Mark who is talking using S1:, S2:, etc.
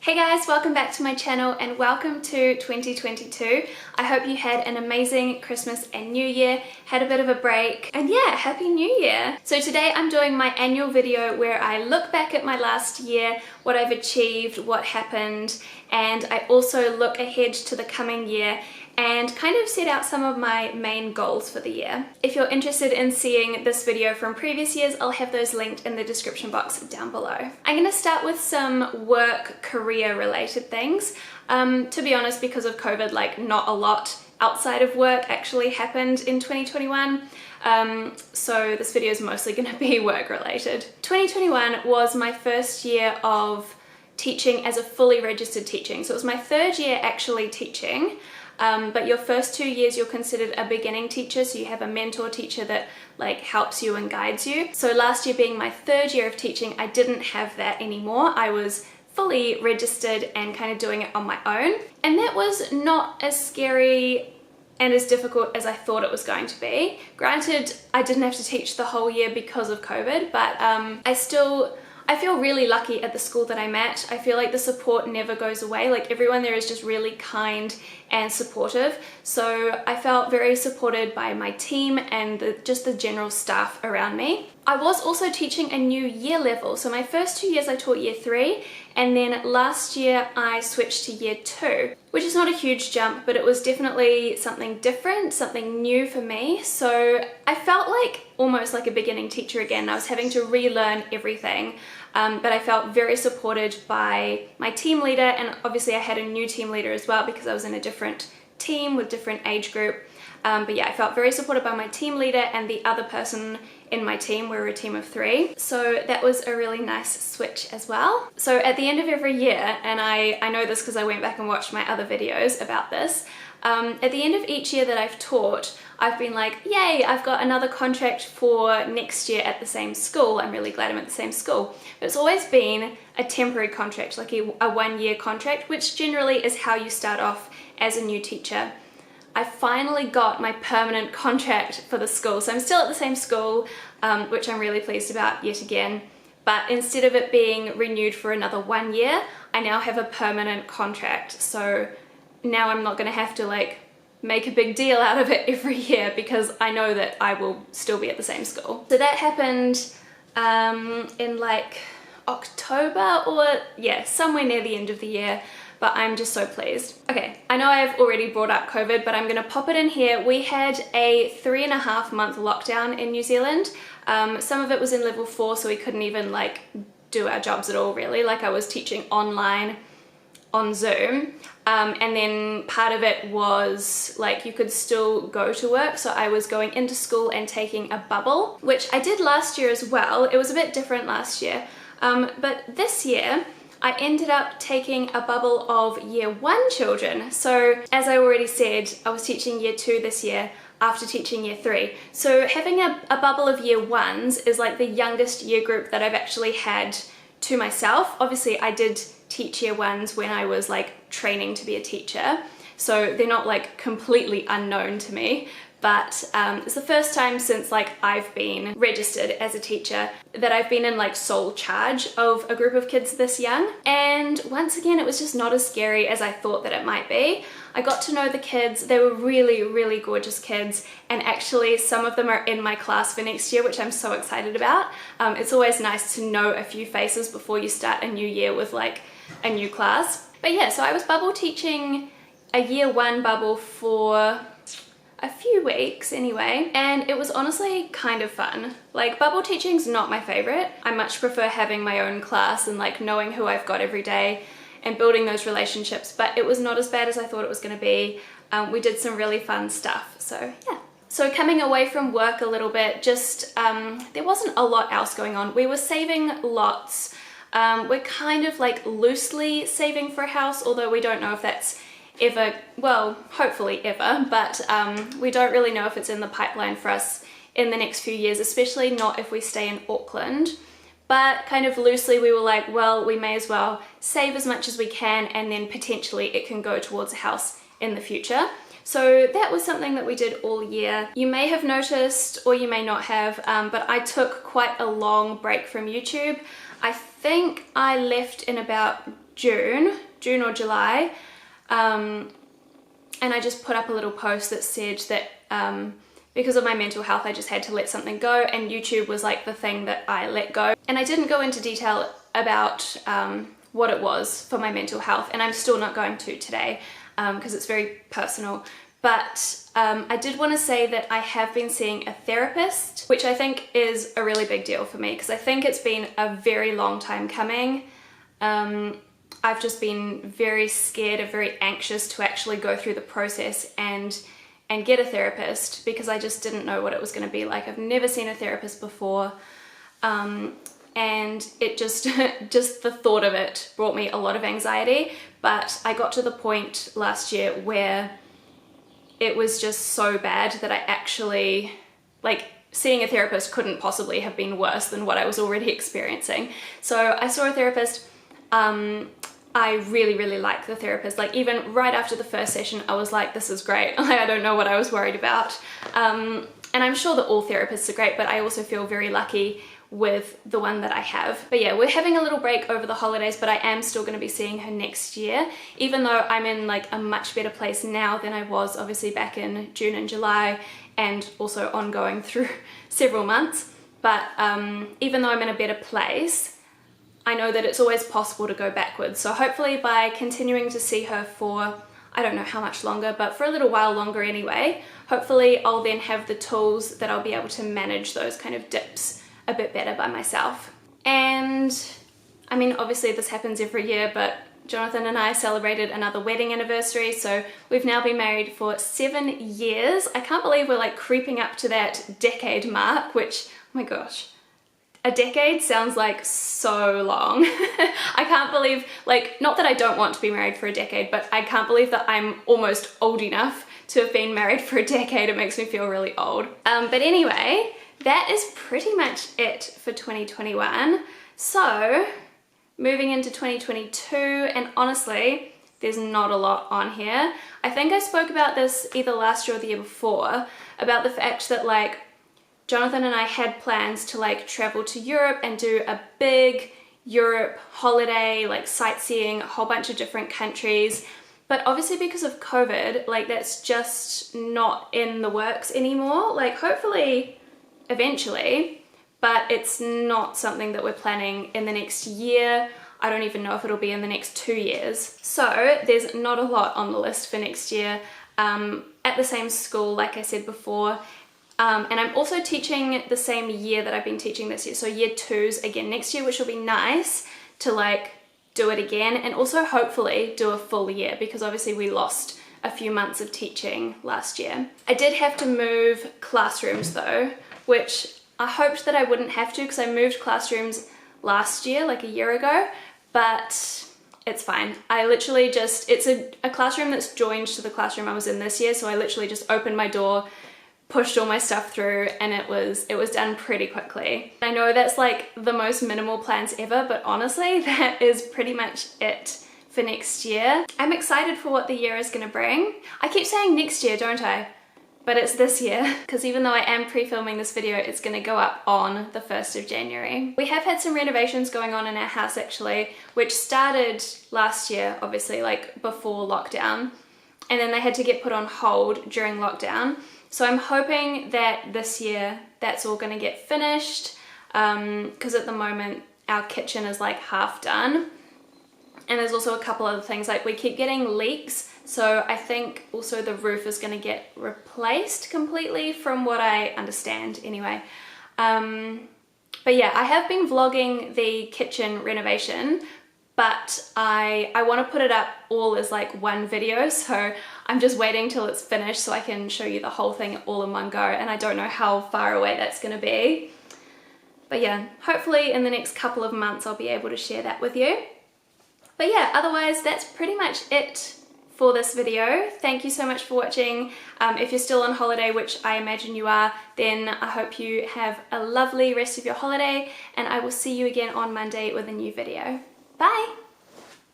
S1: Hey guys, welcome back to my channel and welcome to 2022. I hope you had an amazing Christmas and New Year, had a bit of a break, and yeah, Happy New Year! So today I'm doing my annual video where I look back at my last year, what I've achieved, what happened, and I also look ahead to the coming year and kind of set out some of my main goals for the year. If you're interested in seeing this video from previous years, I'll have those linked in the description box down below. I'm gonna start with some work, career related things. To be honest, because of COVID, not a lot outside of work actually happened in 2021. So this video is mostly gonna be work related. 2021 was my first year of teaching as a fully registered teaching. So it was my third year actually teaching. But your first 2 years you're considered a beginning teacher, so you have a mentor teacher that helps you and guides you. So last year being my third year of teaching, I didn't have that anymore. I was fully registered and kind of doing it on my own. And that was not as scary and as difficult as I thought it was going to be. Granted, I didn't have to teach the whole year because of COVID, but I feel really lucky at the school that I'm at. I feel like the support never goes away. Everyone there is just really kind and supportive. So I felt very supported by my team and just the general staff around me. I was also teaching a new year level. So my first 2 years I taught year 3, and then last year I switched to year 2, which is not a huge jump, but it was definitely something different, something new for me. So I felt almost like a beginning teacher again. I was having to relearn everything. But I felt very supported by my team leader, and obviously I had a new team leader as well because I was in a different team with different age group. But yeah, I felt very supported by my team leader and the other person in my team. We were a team of 3. So that was a really nice switch as well. So at the end of every year, and I know this because I went back and watched my other videos about this, at the end of each year that I've taught, I've been like, yay, I've got another contract for next year at the same school. I'm really glad I'm at the same school. But it's always been a temporary contract, like a 1-year contract, which generally is how you start off as a new teacher. I finally got my permanent contract for the school. So I'm still at the same school, which I'm really pleased about yet again. But instead of it being renewed for another 1 year, I now have a permanent contract. So now I'm not gonna have to make a big deal out of it every year because I know that I will still be at the same school. So that happened in October, or yeah, somewhere near the end of the year, but I'm just so pleased. Okay, I know I've already brought up COVID, but I'm gonna pop it in here. We had a 3.5-month lockdown in New Zealand. Some of it was in level 4, so we couldn't even do our jobs at all really. I was teaching online on Zoom, and then part of it was you could still go to work, so I was going into school and taking a bubble, which I did last year as well. It was a bit different last year, but this year I ended up taking a bubble of year 1 children. So as I already said, I was teaching year 2 this year after teaching year 3. So having a bubble of year 1s is the youngest year group that I've actually had to myself. Obviously I did teach year 1s when I was training to be a teacher, so they're not completely unknown to me, but it's the first time since I've been registered as a teacher that I've been in sole charge of a group of kids this young. And once again, it was just not as scary as I thought that it might be. I got to know the kids. They were really, really gorgeous kids, and actually some of them are in my class for next year, which I'm so excited about. It's always nice to know a few faces before you start a new year with a new class. But yeah, so I was bubble teaching a year 1 bubble for a few weeks anyway, and it was honestly kind of fun. Bubble teaching's not my favorite. I much prefer having my own class and knowing who I've got every day and building those relationships, but it was not as bad as I thought it was going to be. We did some really fun stuff, so yeah. So coming away from work a little bit, just there wasn't a lot else going on. We were saving lots. We're kind of loosely saving for a house, although we don't know if that's ever, well, hopefully ever, but we don't really know if it's in the pipeline for us in the next few years, especially not if we stay in Auckland. But kind of loosely we were well, we may as well save as much as we can, and then potentially it can go towards a house in the future. So that was something that we did all year. You may have noticed, or you may not have, but I took quite a long break from YouTube. I think I left in about June or July, and I just put up a little post that said that because of my mental health I just had to let something go, and YouTube was like the thing that I let go. And I didn't go into detail about what it was for my mental health, and I'm still not going to today because it's very personal. But I did want to say that I have been seeing a therapist, which I think is a really big deal for me because I think it's been a very long time coming. I've just been very scared and very anxious to actually go through the process and get a therapist because I just didn't know what it was going to be like. I've never seen a therapist before, and it just the thought of it brought me a lot of anxiety. But I got to the point last year where it was just so bad that I actually, like, seeing a therapist couldn't possibly have been worse than what I was already experiencing. So I saw a therapist. I really like the therapist. Like, even right after the first session I was like, this is great. I don't know what I was worried about. And I'm sure that all therapists are great, but I also feel very lucky with the one that I have. But yeah, we're having a little break over the holidays, but I am still going to be seeing her next year, even though I'm in like a much better place now than I was obviously back in June and July, and also ongoing through several months. But even though I'm in a better place, I know that it's always possible to go backwards. So hopefully by continuing to see her for, I don't know how much longer, but for a little while longer anyway, hopefully I'll then have the tools that I'll be able to manage those kind of dips a bit better by myself. And I mean, obviously this happens every year, but Jonathan and I celebrated another wedding anniversary, so we've now been married for 7 years. I can't believe we're like creeping up to that decade mark, which, oh my gosh, a decade sounds like so long. I can't believe, like, not that I don't want to be married for a decade, but I can't believe that I'm almost old enough to have been married for a decade. It makes me feel really old. But anyway, that is pretty much it for 2021. So moving into 2022, and honestly, there's not a lot on here. I think I spoke about this either last year or the year before, about the fact that like Jonathan and I had plans to like travel to Europe and do a big Europe holiday, like sightseeing a whole bunch of different countries. But obviously because of COVID, like that's just not in the works anymore. Like hopefully eventually, but it's not something that we're planning in the next year. I don't even know if it'll be in the next 2 years. So there's not a lot on the list for next year at the same school, like I said before. And I'm also teaching the same year that I've been teaching this year, so year 2s again next year, which will be nice to like do it again, and also hopefully do a full year because obviously we lost a few months of teaching last year. I did have to move classrooms though, which I hoped that I wouldn't have to because I moved classrooms last year, like a year ago, but it's fine. I literally just, it's a classroom that's joined to the classroom I was in this year, so I literally just opened my door, pushed all my stuff through, and it was done pretty quickly. I know that's like the most minimal plans ever, but honestly that is pretty much it for next year. I'm excited for what the year is gonna bring. I keep saying next year, don't I? But it's this year, because even though I am pre-filming this video, it's gonna go up on the 1st of January. We have had some renovations going on in our house actually, which started last year, obviously, like before lockdown, and then they had to get put on hold during lockdown. So I'm hoping that this year that's all gonna get finished, because at the moment our kitchen is like half done. And there's also a couple other things, like we keep getting leaks, so I think also the roof is gonna get replaced completely from what I understand anyway. But yeah, I have been vlogging the kitchen renovation, but I want to put it up all as like one video, so I'm just waiting till it's finished so I can show you the whole thing all in one go, and I don't know how far away that's going to be. But yeah, hopefully in the next couple of months I'll be able to share that with you. But yeah, otherwise that's pretty much it for this video. Thank you so much for watching. If you're still on holiday, which I imagine you are, then I hope you have a lovely rest of your holiday, and I will see you again on Monday with a new video. Bye!